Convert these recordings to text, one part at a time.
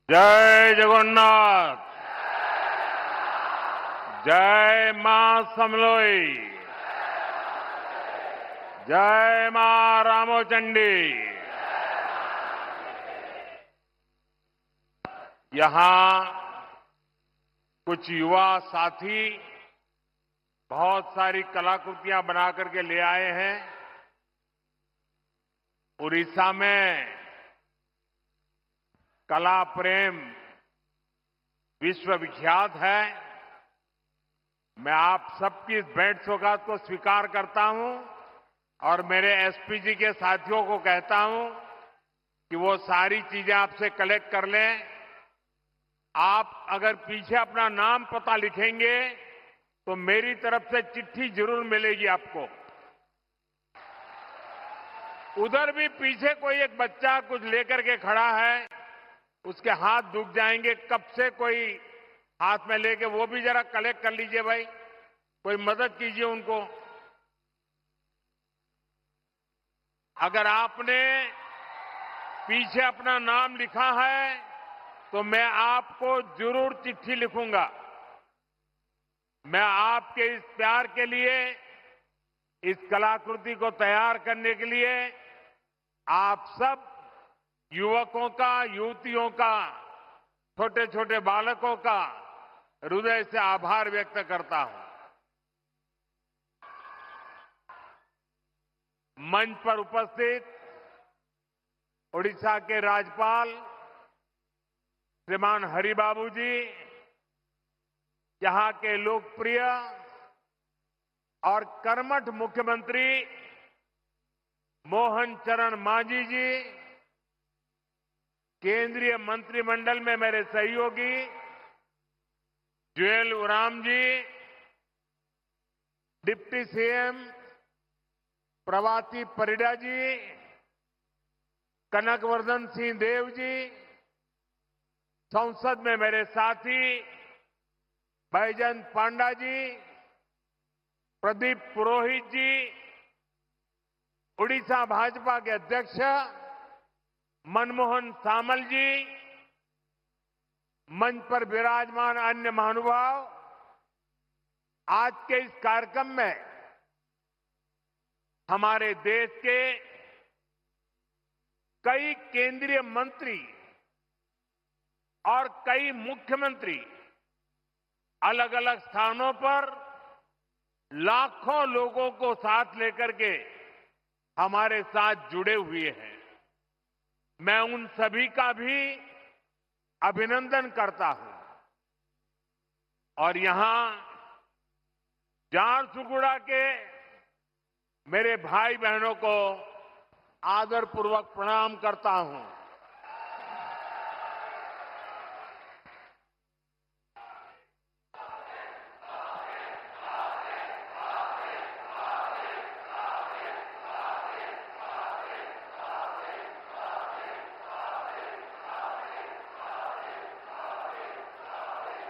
जय जगन्नाथ। जय मां समलोई। जय मां रामोचंडी। यहां कुछ युवा साथी बहुत सारी कलाकृतियां बना करके ले आए हैं। उड़ीसा में कला प्रेम विश्वविख्यात है। मैं आप सबकी इस भेंट सौगात को स्वीकार करता हूं और मेरे एसपीजी के साथियों को कहता हूं कि वो सारी चीजें आपसे कलेक्ट कर लें। आप अगर पीछे अपना नाम पता लिखेंगे तो मेरी तरफ से चिट्ठी जरूर मिलेगी आपको। उधर भी पीछे कोई एक बच्चा कुछ लेकर के खड़ा है, उसके हाथ दुख जाएंगे, कब से कोई हाथ में लेके, वो भी जरा कलेक्ट कर लीजिए भाई, कोई मदद कीजिए उनको। अगर आपने पीछे अपना नाम लिखा है तो मैं आपको जरूर चिट्ठी लिखूंगा। मैं आपके इस प्यार के लिए, इस कलाकृति को तैयार करने के लिए आप सब युवकों का, युवतियों का, छोटे छोटे बालकों का हृदय से आभार व्यक्त करता हूं। मंच पर उपस्थित ओडिशा के राज्यपाल श्रीमान हरिबाबू जी, यहां के लोकप्रिय और कर्मठ मुख्यमंत्री मोहन चरण मांझी जी, केंद्रीय मंत्रिमंडल में मेरे सहयोगी जुएल ओराम जी, डिप्टी सीएम प्रभाती परिडा जी, कनकवर्धन सिंह देव जी, संसद में मेरे साथी बैजंत पांडा जी, प्रदीप पुरोहित जी, उड़ीसा भाजपा के अध्यक्ष मनमोहन सामल जी, मंच पर विराजमान अन्य महानुभाव, आज के इस कार्यक्रम में हमारे देश के कई केंद्रीय मंत्री और कई मुख्यमंत्री अलग अलग स्थानों पर लाखों लोगों को साथ लेकर के हमारे साथ जुड़े हुए हैं। मैं उन सभी का भी अभिनंदन करता हूं और यहां झारसुगुड़ा के मेरे भाई बहनों को आदरपूर्वक प्रणाम करता हूं।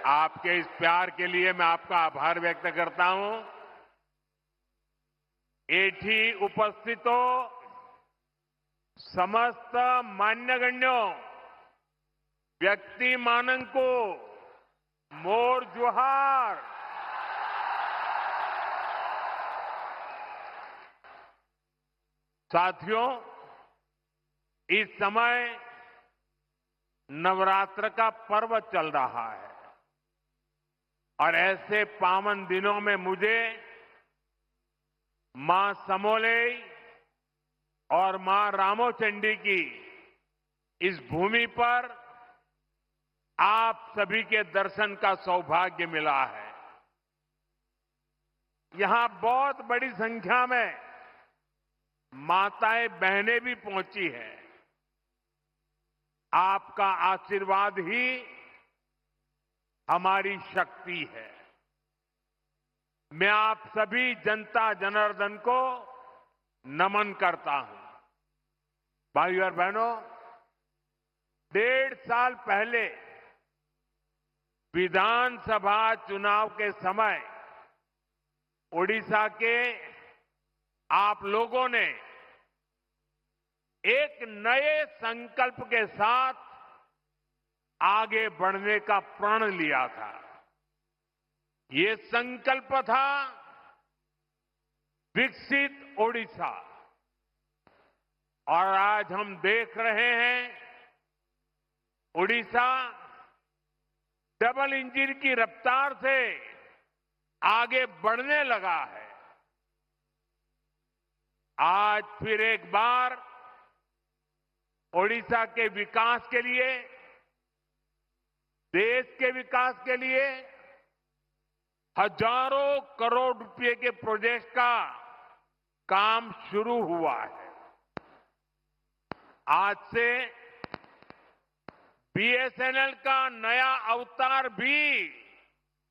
आपके इस प्यार के लिए मैं आपका आभार व्यक्त करता हूं। एठी उपस्थितो समस्त मान्यगण्यों व्यक्ति मानंको मोर जोहार। साथियों, इस समय नवरात्र का पर्व चल रहा है और ऐसे पावन दिनों में मुझे मां समोलेई और मां रामोचंडी की इस भूमि पर आप सभी के दर्शन का सौभाग्य मिला है। यहां बहुत बड़ी संख्या में माताएं बहनें भी पहुंची हैं। आपका आशीर्वाद ही हमारी शक्ति है। मैं आप सभी जनता जनार्दन को नमन करता हूं। भाइयों और बहनों, 1.5 साल पहले विधानसभा चुनाव के समय ओडिशा के आप लोगों ने एक नए संकल्प के साथ आगे बढ़ने का प्रण लिया था। ये संकल्प था विकसित ओडिशा। और आज हम देख रहे हैं ओडिशा डबल इंजन की रफ्तार से आगे बढ़ने लगा है। आज फिर एक बार ओडिशा के विकास के लिए, देश के विकास के लिए हजारों करोड़ रुपए के प्रोजेक्ट का काम शुरू हुआ है। आज से बीएसएनएल का नया अवतार भी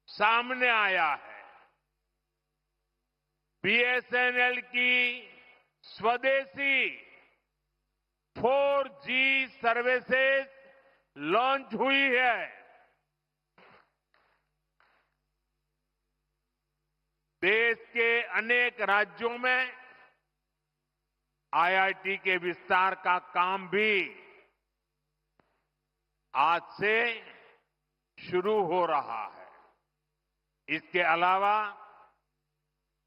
सामने आया है। बीएसएनएल की स्वदेशी 4G सर्विसेज लॉन्च हुई है। देश के अनेक राज्यों में आईआईटी के विस्तार का काम भी आज से शुरू हो रहा है। इसके अलावा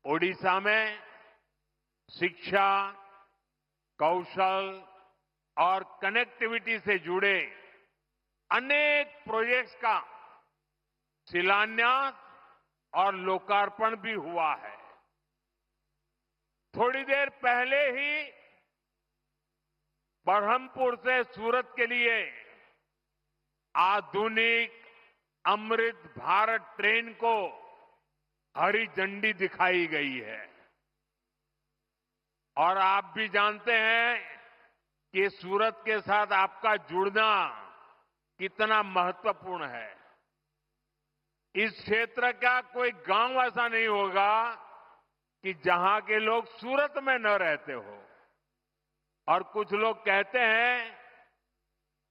ओडिशा में शिक्षा, कौशल और कनेक्टिविटी से जुड़े अनेक प्रोजेक्ट्स का शिलान्यास और लोकार्पण भी हुआ है। थोड़ी देर पहले ही बरहमपुर से सूरत के लिए आधुनिक अमृत भारत ट्रेन को हरी झंडी दिखाई गई है। और आप भी जानते हैं कि सूरत के साथ आपका जुड़ना कितना महत्वपूर्ण है। इस क्षेत्र का कोई गांव ऐसा नहीं होगा कि जहां के लोग सूरत में न रहते हो। और कुछ लोग कहते हैं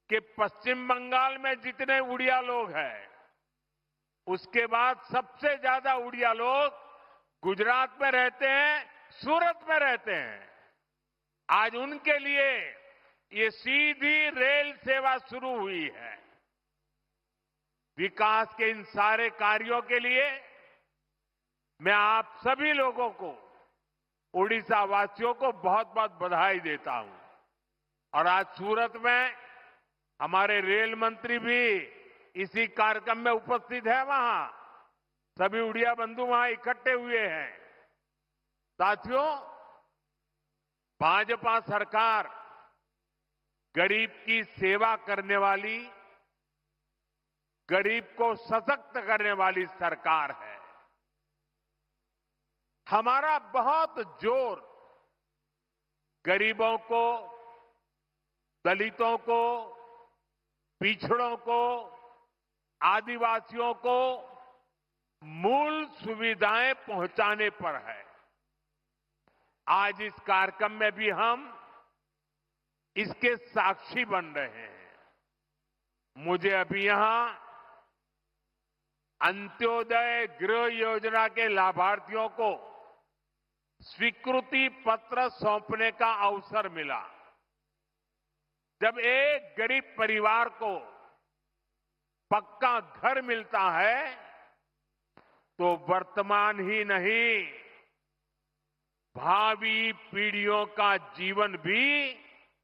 कि पश्चिम बंगाल में जितने उड़िया लोग हैं, उसके बाद सबसे ज्यादा उड़िया लोग गुजरात में रहते हैं, सूरत में रहते हैं। आज उनके लिए ये सीधी रेल सेवा शुरू हुई है। विकास के इन सारे कार्यों के लिए मैं आप सभी लोगों को, उड़ीसा वासियों को बहुत बहुत बधाई देता हूं। और आज सूरत में हमारे रेल मंत्री भी इसी कार्यक्रम में उपस्थित है। वहां सभी उड़िया बंधु वहां इकट्ठे हुए हैं। साथियों, भाजपा सरकार गरीब की सेवा करने वाली, गरीब को सशक्त करने वाली सरकार है। हमारा बहुत जोर गरीबों को, दलितों को, पिछड़ों को, आदिवासियों को मूल सुविधाएं पहुंचाने पर है। आज इस कार्यक्रम में भी हम इसके साक्षी बन रहे हैं। मुझे अभी यहां अंत्योदय गृह योजना के लाभार्थियों को स्वीकृति पत्र सौंपने का अवसर मिला। जब एक गरीब परिवार को पक्का घर मिलता है तो वर्तमान ही नहीं, भावी पीढ़ियों का जीवन भी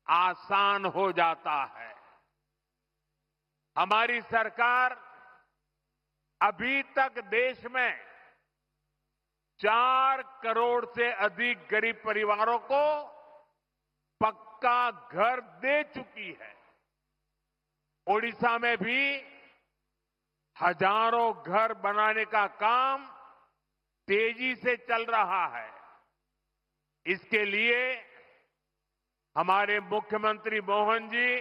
आसान हो जाता है। हमारी सरकार अभी तक देश में 4 करोड़ से अधिक गरीब परिवारों को पक्का घर दे चुकी है। ओडिशा में भी हजारों घर बनाने का काम तेजी से चल रहा है। इसके लिए हमारे मुख्यमंत्री मोहन जी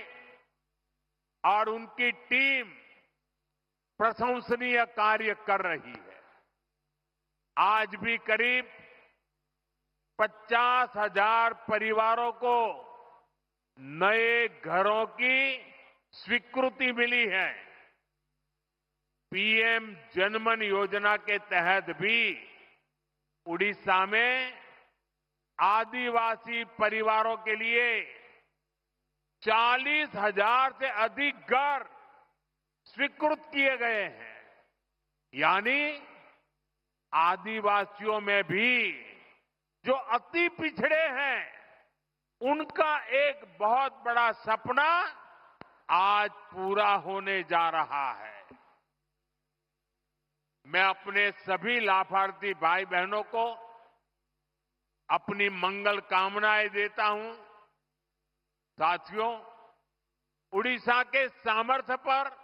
और उनकी टीम प्रशंसनीय कार्य कर रही है। आज भी करीब 50,000 परिवारों को नए घरों की स्वीकृति मिली है। पीएम जनमन योजना के तहत भी उड़ीसा में आदिवासी परिवारों के लिए 40,000 से अधिक घर स्वीकृत किए गए हैं। यानी आदिवासियों में भी जो अति पिछड़े हैं, उनका एक बहुत बड़ा सपना आज पूरा होने जा रहा है। मैं अपने सभी लाभार्थी भाई बहनों को अपनी मंगल कामनाएं देता हूं। साथियों, उड़ीसा के सामर्थ्य पर,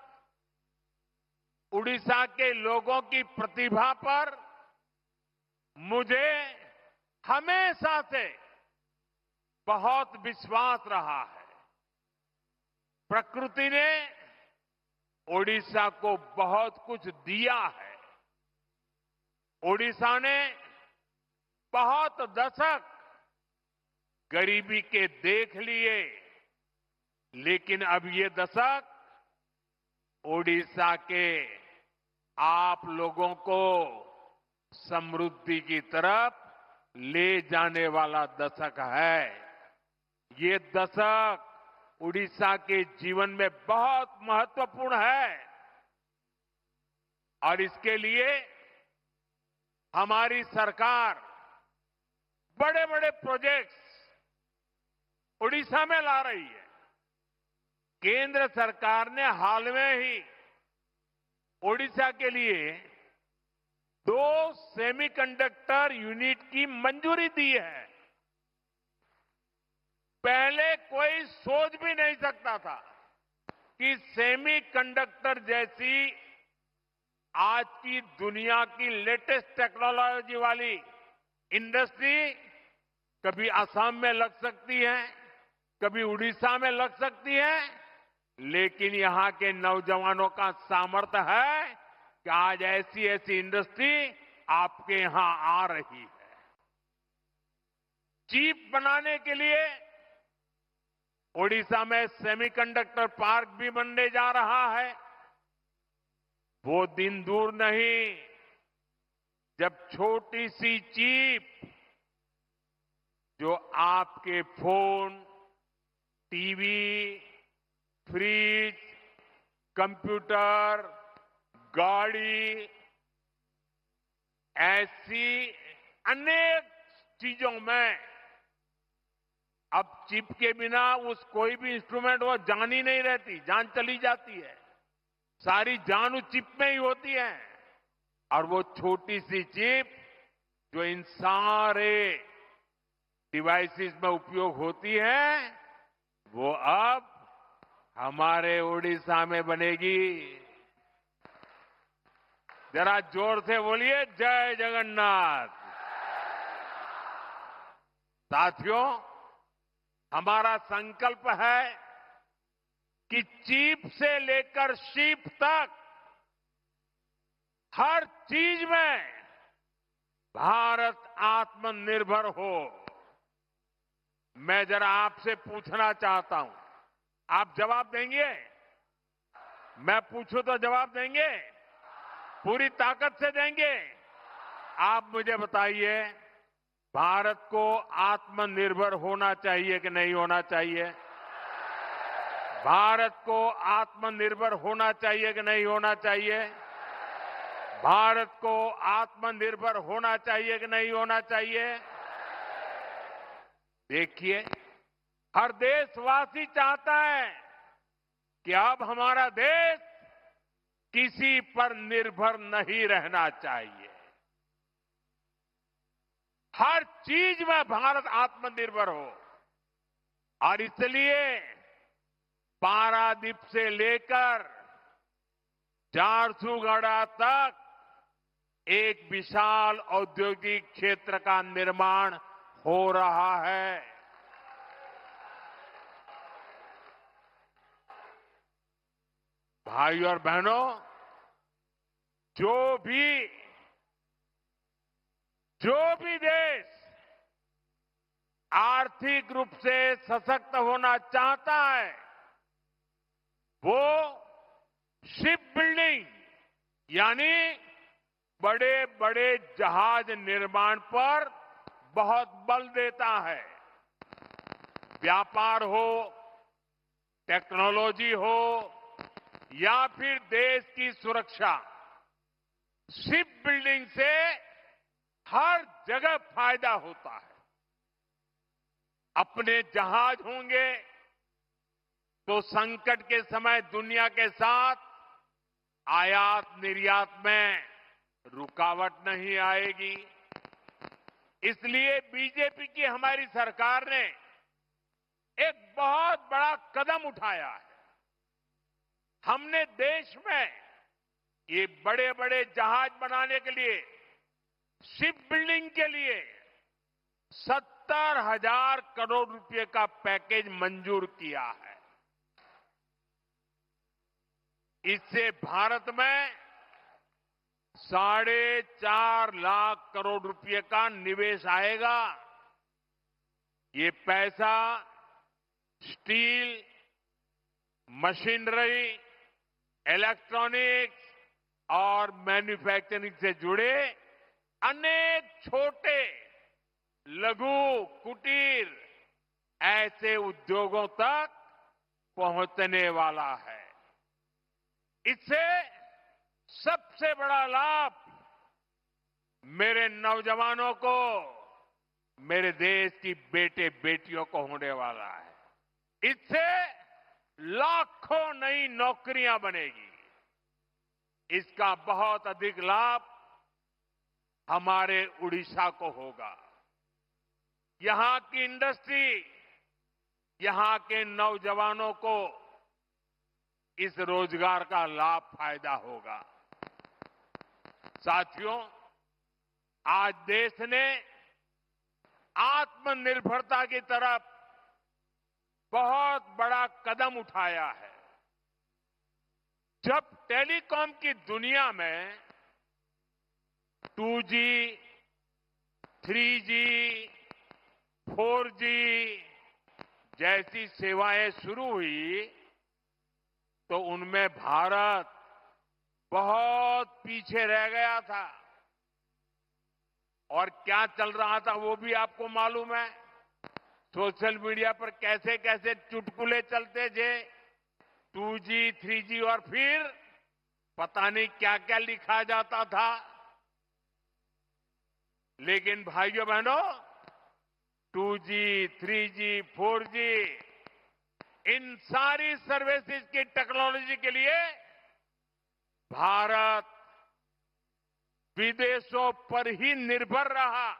उड़ीसा के लोगों की प्रतिभा पर मुझे हमेशा से बहुत विश्वास रहा है। प्रकृति ने ओडिशा को बहुत कुछ दिया है। ओडिशा ने बहुत दशक गरीबी के देख लिए, लेकिन अब ये दशक ओडिशा के आप लोगों को समृद्धि की तरफ ले जाने वाला दशक है। ये दशक उड़ीसा के जीवन में बहुत महत्वपूर्ण है और इसके लिए हमारी सरकार बड़े बड़े प्रोजेक्ट्स उड़ीसा में ला रही है। केंद्र सरकार ने हाल में ही ओडिशा के लिए 2 सेमीकंडक्टर यूनिट की मंजूरी दी है। पहले कोई सोच भी नहीं सकता था कि सेमीकंडक्टर जैसी आज की दुनिया की लेटेस्ट टेक्नोलॉजी वाली इंडस्ट्री कभी असम में लग सकती है, कभी उड़ीसा में लग सकती है, लेकिन यहां के नौजवानों का सामर्थ्य है कि आज ऐसी ऐसी इंडस्ट्री आपके यहां आ रही है। चिप बनाने के लिए ओडिशा में सेमीकंडक्टर पार्क भी बनने जा रहा है। वो दिन दूर नहीं जब छोटी सी चिप जो आपके फोन, टीवी, फ्रिज, कंप्यूटर, गाड़ी, ऐसी अनेक चीजों में अब चिप के बिना उस कोई भी इंस्ट्रूमेंट वो जान ही नहीं रहती, जान चली जाती है। सारी जान उस चिप में ही होती है और वो छोटी सी चिप जो इन सारे डिवाइसेस में उपयोग होती है, वो अब हमारे ओडिशा में बनेगी। जरा जोर से बोलिए, जय जगन्नाथ। साथियों, हमारा संकल्प है कि चिप से लेकर शिप तक हर चीज में भारत आत्मनिर्भर हो। मैं जरा आपसे पूछना चाहता हूं, आप जवाब देंगे? मैं पूछूं तो जवाब देंगे? पूरी ताकत से देंगे? आप मुझे बताइए, भारत को आत्मनिर्भर होना चाहिए कि नहीं होना चाहिए? भारत को आत्मनिर्भर होना चाहिए कि नहीं होना चाहिए? भारत को आत्मनिर्भर होना चाहिए कि नहीं होना चाहिए? देखिए, हर देशवासी चाहता है कि अब हमारा देश किसी पर निर्भर नहीं रहना चाहिए। हर चीज में भारत आत्मनिर्भर हो और इसलिए पारादीप से लेकर झारसुगुड़ा तक एक विशाल औद्योगिक क्षेत्र का निर्माण हो रहा है। भाई और बहनों, जो भी देश आर्थिक रूप से सशक्त होना चाहता है, वो शिप बिल्डिंग यानी बड़े बड़े जहाज निर्माण पर बहुत बल देता है। व्यापार हो, टेक्नोलॉजी हो या फिर देश की सुरक्षा, शिप बिल्डिंग से हर जगह फायदा होता है। अपने जहाज होंगे तो संकट के समय दुनिया के साथ आयात निर्यात में रुकावट नहीं आएगी। इसलिए बीजेपी की हमारी सरकार ने एक बहुत बड़ा कदम उठाया है। हमने देश में ये बड़े बड़े जहाज बनाने के लिए, शिप बिल्डिंग के लिए 70,000 करोड़ रुपए का पैकेज मंजूर किया है। इससे भारत में 4.5 लाख करोड़ रुपए का निवेश आएगा। ये पैसा स्टील, मशीनरी, इलेक्ट्रॉनिक्स और मैन्युफैक्चरिंग से जुड़े अनेक छोटे, लघु, कुटीर ऐसे उद्योगों तक पहुंचने वाला है। इससे सबसे बड़ा लाभ मेरे नौजवानों को, मेरे देश की बेटे बेटियों को होने वाला है। इससे लाखों नई नौकरियां बनेगी। इसका बहुत अधिक लाभ हमारे उड़ीसा को होगा। यहां की इंडस्ट्री, यहां के नौजवानों को इस रोजगार का लाभ फायदा होगा। साथियों, आज देश ने आत्मनिर्भरता की तरफ बहुत बड़ा कदम उठाया है। जब टेलीकॉम की दुनिया में 2G, 3G, 4G जैसी सेवाएं शुरू हुई तो उनमें भारत बहुत पीछे रह गया था। और क्या चल रहा था वो भी आपको मालूम है। सोशल मीडिया पर कैसे कैसे चुटकुले चलते थे, 2G, 3G और फिर पता नहीं क्या क्या लिखा जाता था। लेकिन भाइयों बहनों, 2G, 3G, 4G इन सारी सर्विसेज की टेक्नोलॉजी के लिए भारत विदेशों पर ही निर्भर रहा।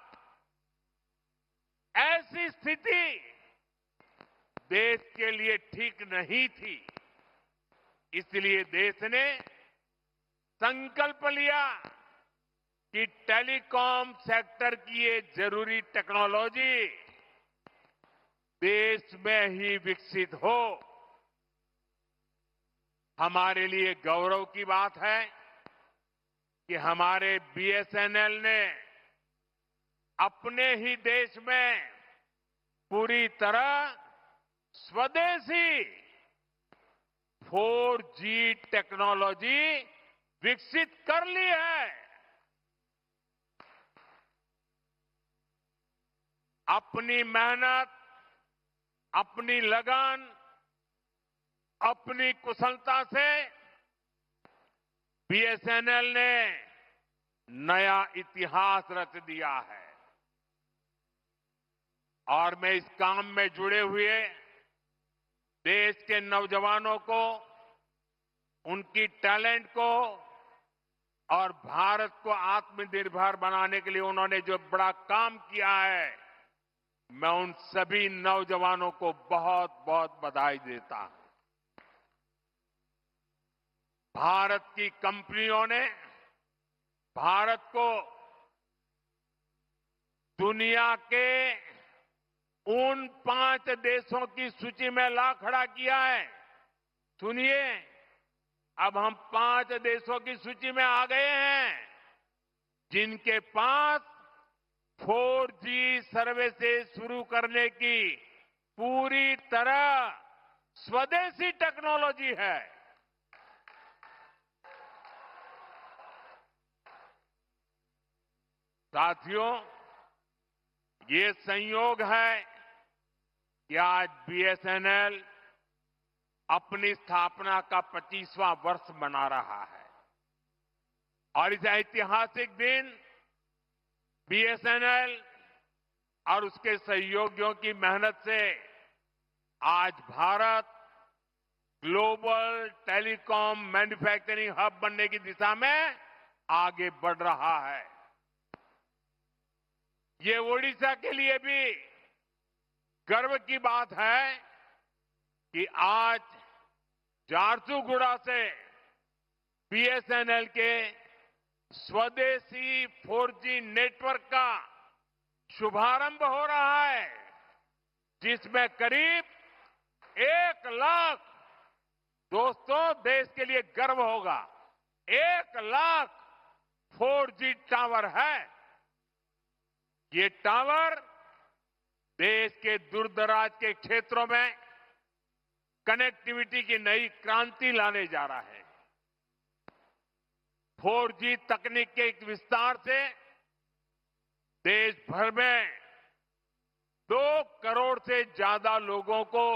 ऐसी स्थिति देश के लिए ठीक नहीं थी। इसलिए देश ने संकल्प लिया कि टेलीकॉम सेक्टर की ये जरूरी टेक्नोलॉजी देश में ही विकसित हो। हमारे लिए गौरव की बात है कि हमारे BSNL ने अपने ही देश में पूरी तरह स्वदेशी 4G टेक्नोलॉजी विकसित कर ली है। अपनी मेहनत, अपनी लगन, अपनी कुशलता से BSNL ने नया इतिहास रच दिया है। और मैं इस काम में जुड़े हुए देश के नौजवानों को, उनकी टैलेंट को और भारत को आत्मनिर्भर बनाने के लिए उन्होंने जो बड़ा काम किया है, मैं उन सभी नौजवानों को बहुत बहुत बधाई देता हूं। भारत की कंपनियों ने भारत को दुनिया के उन 5 देशों की सूची में ला खड़ा किया है। सुनिए, अब हम 5 देशों की सूची में आ गए हैं जिनके पास 4G सर्विसेज शुरू करने की पूरी तरह स्वदेशी टेक्नोलॉजी है। साथियों, ये संयोग है कि आज BSNL अपनी स्थापना का 25वां वर्ष मना रहा है और इस ऐतिहासिक दिन बीएसएनएल और उसके सहयोगियों की मेहनत से आज Bharat global telecom manufacturing hub बनने की दिशा में आगे बढ़ रहा है। ये ओडिशा के लिए भी गर्व की बात है कि आज झारसुगुड़ा से बीएसएनएल के स्वदेशी 4G नेटवर्क का शुभारंभ हो रहा है, जिसमें करीब 1 लाख, दोस्तों देश के लिए गर्व होगा, 1 लाख 4G टावर है। ये टावर देश के दूरदराज के क्षेत्रों में कनेक्टिविटी की नई क्रांति लाने जा रहा है। 4G तकनीक के एक विस्तार से देश भर में 2 करोड़ से ज्यादा लोगों को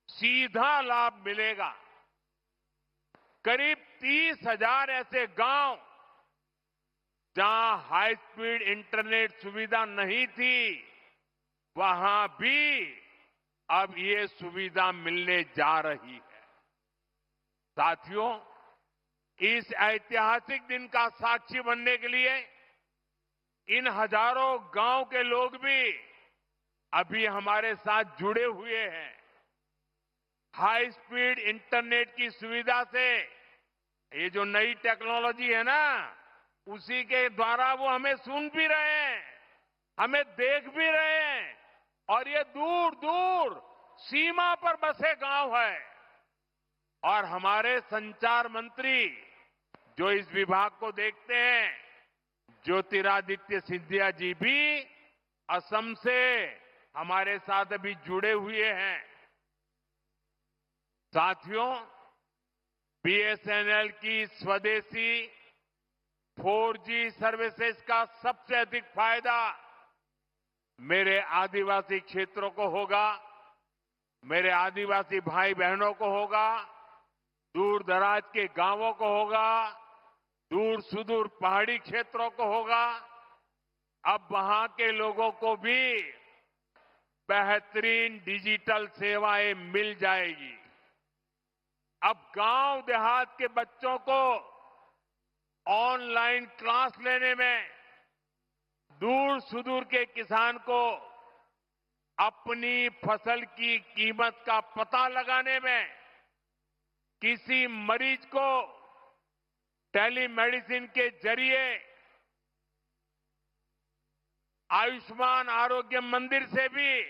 सीधा लाभ मिलेगा। करीब 30,000 ऐसे गांव जहां हाई स्पीड इंटरनेट सुविधा नहीं थी, वहां भी अब ये सुविधा मिलने जा रही है। साथियों, इस ऐतिहासिक दिन का साक्षी बनने के लिए इन हजारों गांव के लोग भी अभी हमारे साथ जुड़े हुए हैं। हाई स्पीड इंटरनेट की सुविधा से ये जो नई टेक्नोलॉजी है ना, उसी के द्वारा वो हमें सुन भी रहे हैं, हमें देख भी रहे हैं और ये दूर दूर सीमा पर बसे गांव है। और हमारे संचार मंत्री जो इस विभाग को देखते हैं, ज्योतिरादित्य सिंधिया जी भी असम से हमारे साथ अभी जुड़े हुए हैं। साथियों, बीएसएनएल की स्वदेशी 4G सर्विसेज का सबसे अधिक फायदा मेरे आदिवासी क्षेत्रों को होगा, मेरे आदिवासी भाई बहनों को होगा, दूर दराज के गांवों को होगा, दूर सुदूर पहाड़ी क्षेत्रों को होगा। अब वहां के लोगों को भी बेहतरीन डिजिटल सेवाएं मिल जाएगी। अब गांव देहात के बच्चों को ऑनलाइन क्लास लेने में, दूर सुदूर के किसान को अपनी फसल की कीमत का पता लगाने में, किसी मरीज को टेलीमेडिसिन के जरिए आयुष्मान आरोग्य मंदिर से भी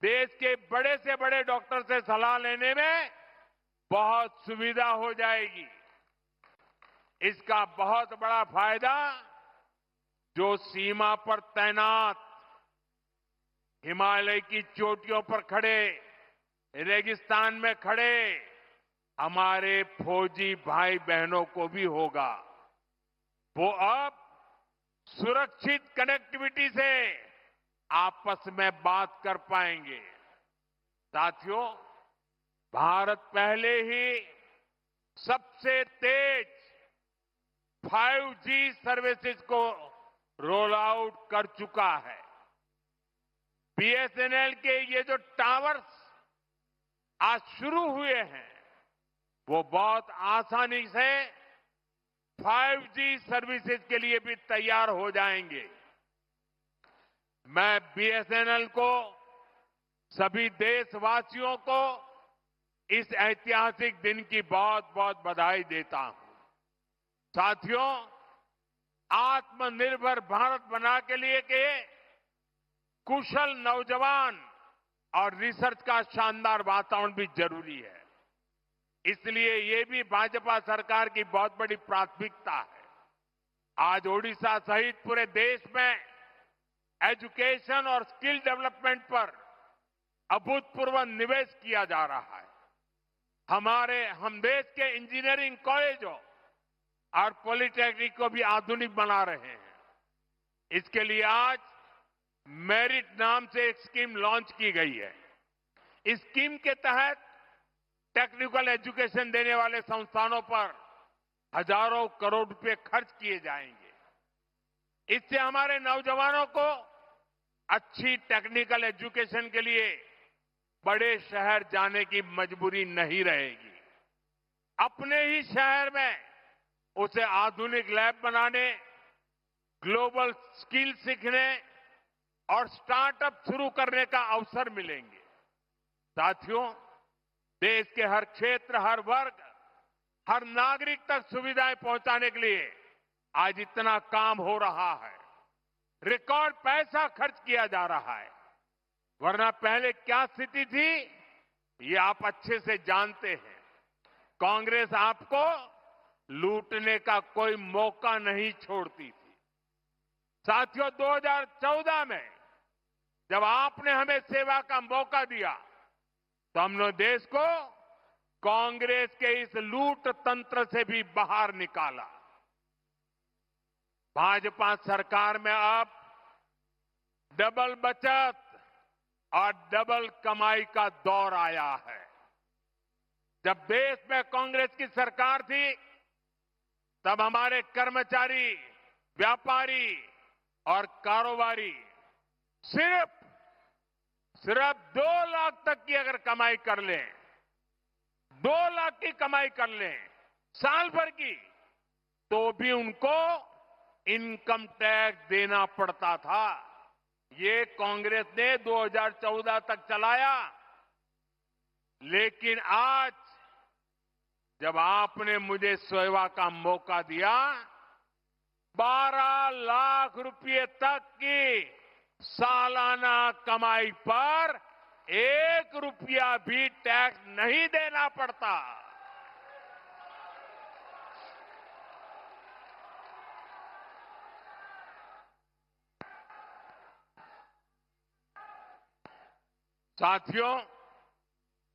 देश के बड़े से बड़े डॉक्टर से सलाह लेने में बहुत सुविधा हो जाएगी। इसका बहुत बड़ा फायदा जो सीमा पर तैनात, हिमालय की चोटियों पर खड़े, रेगिस्तान में खड़े हमारे फौजी भाई बहनों को भी होगा। वो अब सुरक्षित कनेक्टिविटी से आपस में बात कर पाएंगे। साथियों, भारत पहले ही सबसे तेज 5G सर्विसेज को रोल आउट कर चुका है। बीएसएनएल के ये जो टावर्स आज शुरू हुए हैं, वो बहुत आसानी से 5G सर्विसेज के लिए भी तैयार हो जाएंगे। मैं बीएसएनएल को, सभी देशवासियों को इस ऐतिहासिक दिन की बहुत बहुत बधाई देता हूं। साथियों, आत्मनिर्भर भारत बना के लिए के कुशल नौजवान और रिसर्च का शानदार वातावरण भी जरूरी है। इसलिए ये भी भाजपा सरकार की बहुत बड़ी प्राथमिकता है। आज ओडिशा सहित पूरे देश में एजुकेशन और स्किल डेवलपमेंट पर अभूतपूर्व निवेश किया जा रहा है। हम देश के इंजीनियरिंग कॉलेजों और पॉलिटेक्निक को भी आधुनिक बना रहे हैं। इसके लिए आज मेरिट नाम से एक स्कीम लॉन्च की गई है। इस स्कीम के तहत टेक्निकल एजुकेशन देने वाले संस्थानों पर हजारों करोड़ रुपए खर्च किए जाएंगे। इससे हमारे नौजवानों को अच्छी टेक्निकल एजुकेशन के लिए बड़े शहर जाने की मजबूरी नहीं रहेगी। अपने ही शहर में उसे आधुनिक लैब बनाने, ग्लोबल स्किल सीखने और स्टार्टअप शुरू करने का अवसर मिलेंगे। साथियों, देश के हर क्षेत्र, हर वर्ग, हर नागरिक तक सुविधाएं पहुंचाने के लिए आज इतना काम हो रहा है। रिकॉर्ड पैसा खर्च किया जा रहा है। वरना पहले क्या स्थिति थी, ये आप अच्छे से जानते हैं। कांग्रेस आपको लूटने का कोई मौका नहीं छोड़ती थी। साथियों, 2014 में जब आपने हमें सेवा का मौका दिया तो हमने देश को कांग्रेस के इस लूट तंत्र से भी बाहर निकाला। भाजपा सरकार में अब डबल बचत और डबल कमाई का दौर आया है। जब देश में कांग्रेस की सरकार थी, तब हमारे कर्मचारी, व्यापारी और कारोबारी सिर्फ 2 लाख तक की अगर कमाई कर लें, 2 लाख की कमाई कर लें साल भर की, तो भी उनको इनकम टैक्स देना पड़ता था। ये कांग्रेस ने 2014 तक चलाया। लेकिन आज जब आपने मुझे सेवा का मौका दिया, 12 लाख रुपए तक की सालाना कमाई पर 1 रुपया भी टैक्स नहीं देना पड़ता। साथियों,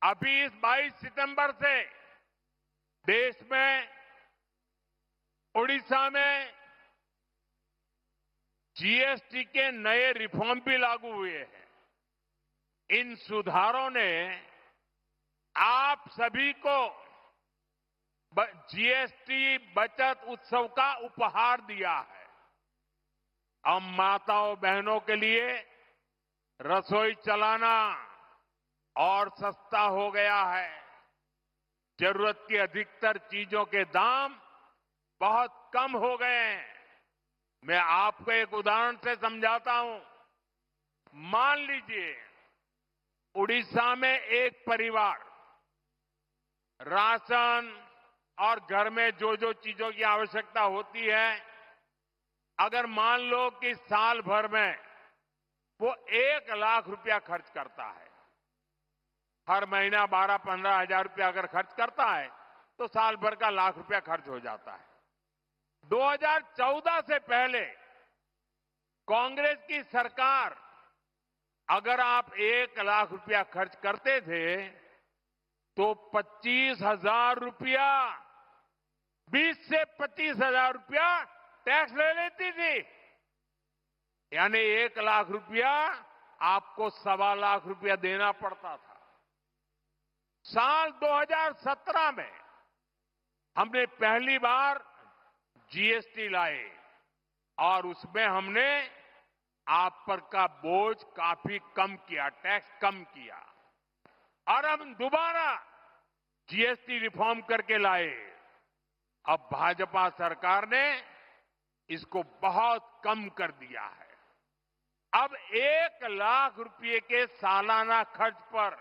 अभी इस 22 सितंबर से देश में, उड़ीसा में जीएसटी के नए रिफॉर्म भी लागू हुए हैं। इन सुधारों ने आप सभी को जीएसटी बचत उत्सव का उपहार दिया है। अब माताओं बहनों के लिए रसोई चलाना और सस्ता हो गया है। जरूरत की अधिकतर चीजों के दाम बहुत कम हो गए हैं। मैं आपको एक उदाहरण से समझाता हूं। मान लीजिए उड़ीसा में एक परिवार राशन और घर में जो जो चीजों की आवश्यकता होती है, अगर मान लो कि साल भर में वो 1 लाख रुपया खर्च करता है, हर महीना 12-15 हजार रुपया अगर खर्च करता है तो साल भर का 1 लाख रुपया खर्च हो जाता है। 2014 से पहले कांग्रेस की सरकार, अगर आप 1 लाख रुपया खर्च करते थे तो 25,000 रुपया, 20 से 25,000 रुपया टैक्स ले लेती थी। यानी 1 लाख रुपया आपको 1.25 लाख रुपया देना पड़ता था। साल 2017 में हमने पहली बार जीएसटी लाए और उसमें हमने आप पर का बोझ काफी कम किया, टैक्स कम किया। और हम दोबारा जीएसटी रिफॉर्म करके लाए। अब भाजपा सरकार ने इसको बहुत कम कर दिया है। अब 1 लाख रुपए के सालाना खर्च पर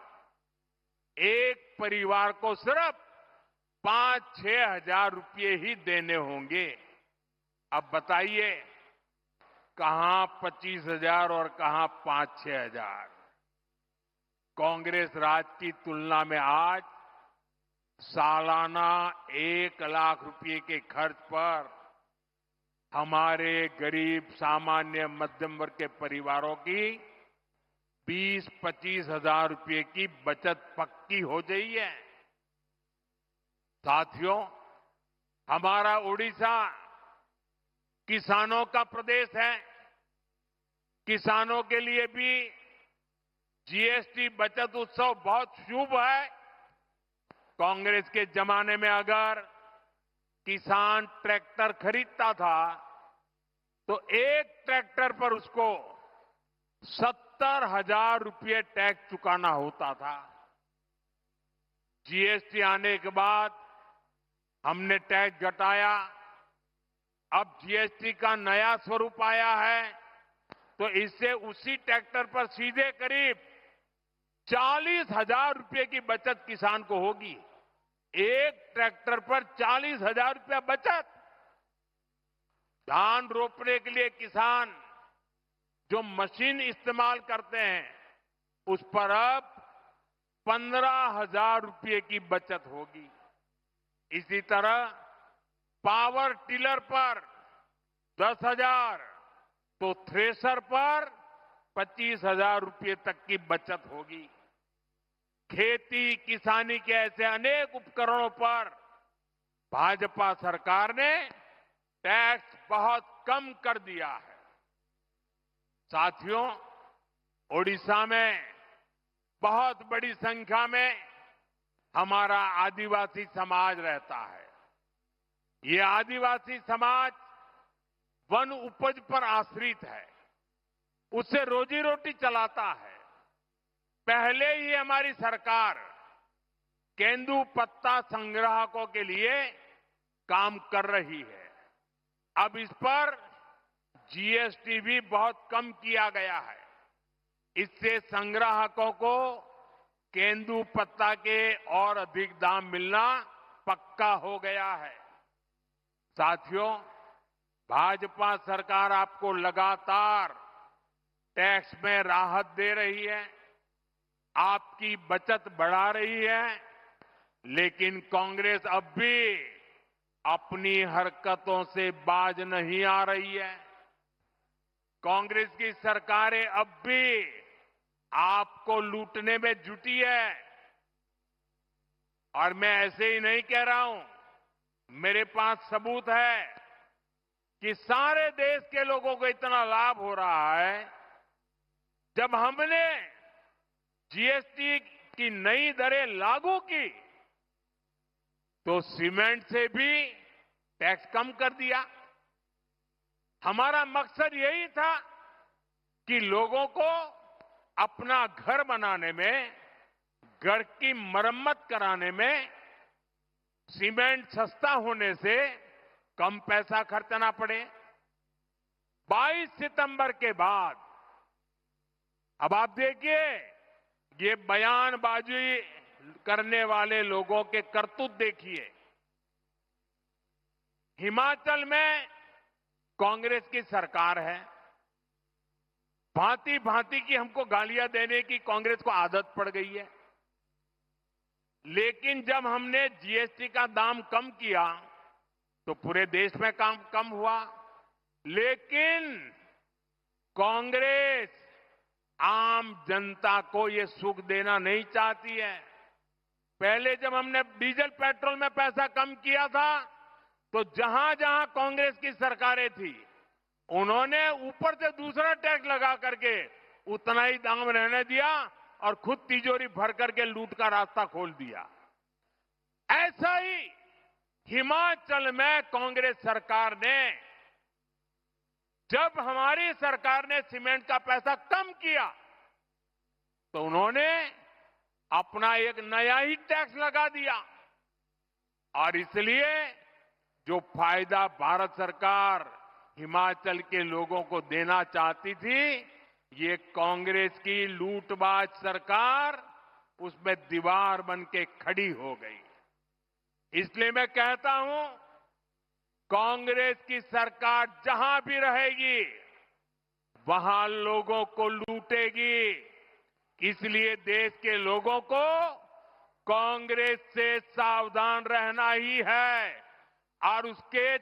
एक परिवार को सिर्फ 5-6 हजार रुपये ही देने होंगे। अब बताइए, कहां 25,000 और कहां 5-6 हजार। कांग्रेस राज की तुलना में आज सालाना 1 लाख रुपए के खर्च पर हमारे गरीब, सामान्य, मध्यम वर्ग के परिवारों की 20-25 हजार रुपए की बचत पक्की हो गई है। साथियों, हमारा उड़ीसा किसानों का प्रदेश है। किसानों के लिए भी जीएसटी बचत उत्सव बहुत शुभ है। कांग्रेस के जमाने में अगर किसान ट्रैक्टर खरीदता था तो एक ट्रैक्टर पर उसको 70,000 रुपये टैक्स चुकाना होता था। जीएसटी आने के बाद हमने टैक्स घटाया। अब जीएसटी का नया स्वरूप आया है तो इससे उसी ट्रैक्टर पर सीधे करीब 40,000 रुपये की बचत किसान को होगी। एक ट्रैक्टर पर 40,000 रुपया बचत। धान रोपने के लिए किसान जो मशीन इस्तेमाल करते हैं उस पर अब 15,000 रुपये की बचत होगी। इसी तरह पावर टिलर पर 10,000 तो थ्रेशर पर 25,000 रुपये तक की बचत होगी। खेती किसानी के ऐसे अनेक उपकरणों पर भाजपा सरकार ने टैक्स बहुत कम कर दिया है। साथियों, ओडिशा में बहुत बड़ी संख्या में हमारा आदिवासी समाज रहता है। ये आदिवासी समाज वन उपज पर आश्रित है, उससे रोजी रोटी चलाता है। पहले ही हमारी सरकार केंदू पत्ता संग्राहकों के लिए काम कर रही है। अब इस पर जीएसटी भी बहुत कम किया गया है। इससे संग्राहकों को केंदू पत्ता के और अधिक दाम मिलना पक्का हो गया है। साथियों, भाजपा सरकार आपको लगातार टैक्स में राहत दे रही है, आपकी बचत बढ़ा रही है, लेकिन कांग्रेस अब भी अपनी हरकतों से बाज नहीं आ रही है। कांग्रेस की सरकारें अब भी आपको लूटने में जुटी है। और मैं ऐसे ही नहीं कह रहा हूं, मेरे पास सबूत है कि सारे देश के लोगों को इतना लाभ हो रहा है। जब हमने जीएसटी की नई दरें लागू की तो सीमेंट से भी टैक्स कम कर दिया। हमारा मकसद यही था कि लोगों को अपना घर बनाने में, घर की मरम्मत कराने में सीमेंट सस्ता होने से कम पैसा खर्चना पड़े। 22 सितंबर के बाद अब आप देखिए, ये बयानबाजी करने वाले लोगों के करतूत देखिए। हिमाचल में कांग्रेस की सरकार है, भांति भांति की हमको गालियां देने की कांग्रेस को आदत पड़ गई है। लेकिन जब हमने जीएसटी का दाम कम किया तो पूरे देश में काम कम हुआ। लेकिन कांग्रेस आम जनता को ये सुख देना नहीं चाहती है। पहले जब हमने डीजल पेट्रोल में पैसा कम किया था तो जहां जहां कांग्रेस की सरकारें थी उन्होंने ऊपर से दूसरा टैक्स लगा करके उतना ही दाम रहने दिया और खुद तिजोरी भर करके लूट का रास्ता खोल दिया। ऐसा ही हिमाचल में कांग्रेस सरकार ने, जब हमारी सरकार ने सीमेंट का पैसा कम किया तो उन्होंने अपना एक नया ही टैक्स लगा दिया। और इसलिए जो फायदा भारत सरकार हिमाचल के लोगों को देना चाहती थी, ये कांग्रेस की लूटबाज सरकार उसमें दीवार बन के खड़ी हो गई। इसलिए मैं कहता हूं, कांग्रेस की सरकार जहां भी रहेगी वहां लोगों को लूटेगी। इसलिए देश के लोगों को कांग्रेस से सावधान रहना ही है और उसके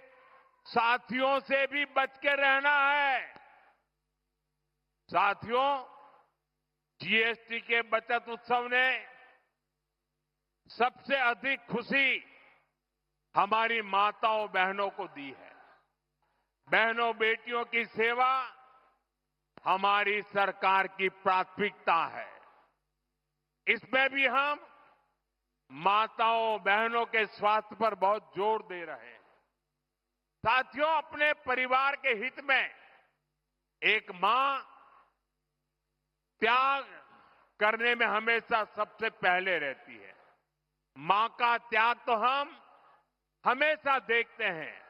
साथियों से भी बच के रहना है। साथियों, जीएसटी के बचत उत्सव ने सबसे अधिक खुशी हमारी माताओं बहनों को दी है। बहनों बेटियों की सेवा हमारी सरकार की प्राथमिकता है। इसमें भी हम माताओं बहनों के स्वास्थ्य पर बहुत जोर दे रहे हैं। साथियों, अपने परिवार के हित में एक मां त्याग करने में हमेशा सबसे पहले रहती है। मां का त्याग तो हम हमेशा देखते हैं।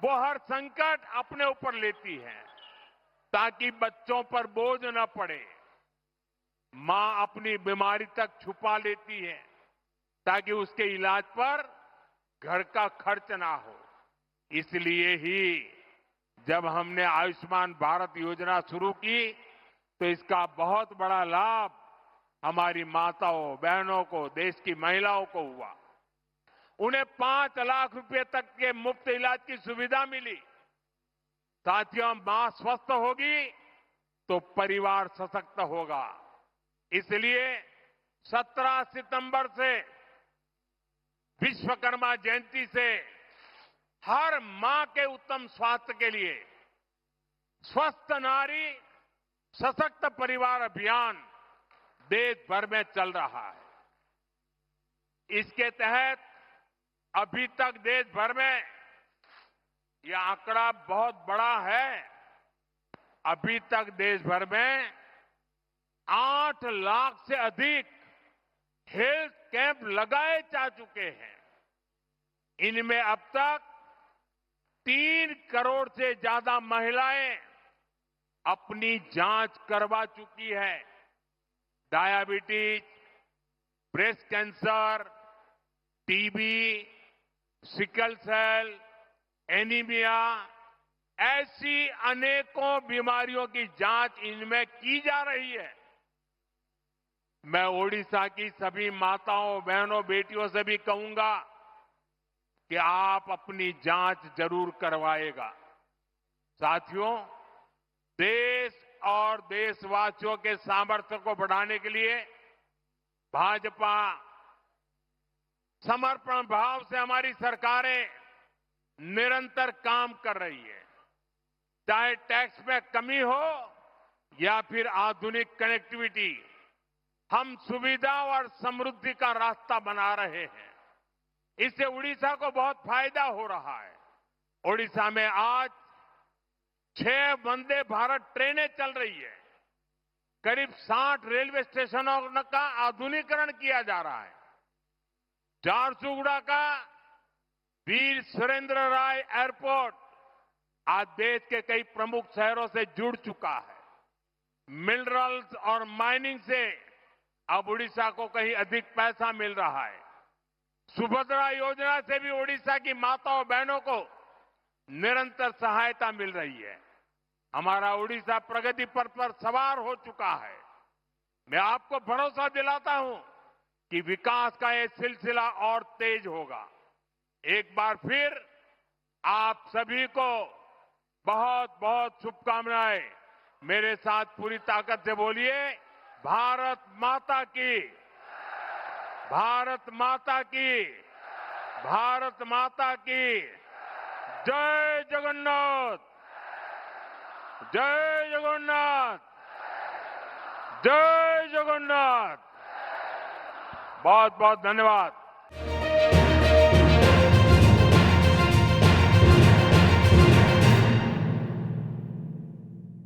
वो हर संकट अपने ऊपर लेती है ताकि बच्चों पर बोझ न पड़े। मां अपनी बीमारी तक छुपा लेती है ताकि उसके इलाज पर घर का खर्च ना हो। इसलिए ही जब हमने आयुष्मान भारत योजना शुरू की तो इसका बहुत बड़ा लाभ हमारी माताओं बहनों को, देश की महिलाओं को हुआ। उन्हें 5 लाख रुपए तक के मुफ्त इलाज की सुविधा मिली। साथियों, मां स्वस्थ होगी तो परिवार सशक्त होगा। इसलिए 17 सितंबर से विश्वकर्मा जयंती से हर मां के उत्तम स्वास्थ्य के लिए स्वस्थ नारी सशक्त परिवार अभियान देश भर में चल रहा है। इसके तहत अभी तक देश भर में यह आंकड़ा बहुत बड़ा है। अभी तक देश भर में 8 लाख से अधिक हेल्थ कैंप लगाए जा चुके हैं। इनमें अब तक 3 करोड़ से ज्यादा महिलाएं अपनी जांच करवा चुकी है। Diabetes, breast cancer, TB, sickle cell, anaemia, ऐसी अनेकों बीमारियों की जांच इनमें की जा रही है। मैं ओडिशा की सभी माताओं बहनों बेटियों से भी कहूंगा कि आप अपनी जांच जरूर करवाएगा। साथियों, देश और देशवासियों के सामर्थ्य को बढ़ाने के लिए भाजपा समर्पण भाव से हमारी सरकारें निरंतर काम कर रही है। चाहे टैक्स में कमी हो या फिर आधुनिक कनेक्टिविटी, हम सुविधा और समृद्धि का रास्ता बना रहे हैं। इससे उड़ीसा को बहुत फायदा हो रहा है। उड़ीसा में आज 6 वंदे भारत ट्रेनें चल रही है। करीब 60 रेलवे स्टेशनों का आधुनिकीकरण किया जा रहा है। झारसुगुड़ा का वीर सुरेंद्र राय एयरपोर्ट आज देश के कई प्रमुख शहरों से जुड़ चुका है। मिनरल्स और माइनिंग से अब उड़ीसा को कहीं अधिक पैसा मिल रहा है। सुभद्रा योजना से भी उड़ीसा की माताओं बहनों को निरंतर सहायता मिल रही है। हमारा उड़ीसा प्रगति पथ पर सवार हो चुका है। मैं आपको भरोसा दिलाता हूं कि विकास का ये सिलसिला और तेज होगा। एक बार फिर आप सभी को बहुत बहुत शुभकामनाएं। मेरे साथ पूरी ताकत से बोलिए, भारत माता की, भारत माता की, भारत माता की जय जगन्नाथ, जय जगन्नाथ, जय जगन्नाथ। बहुत बहुत धन्यवाद।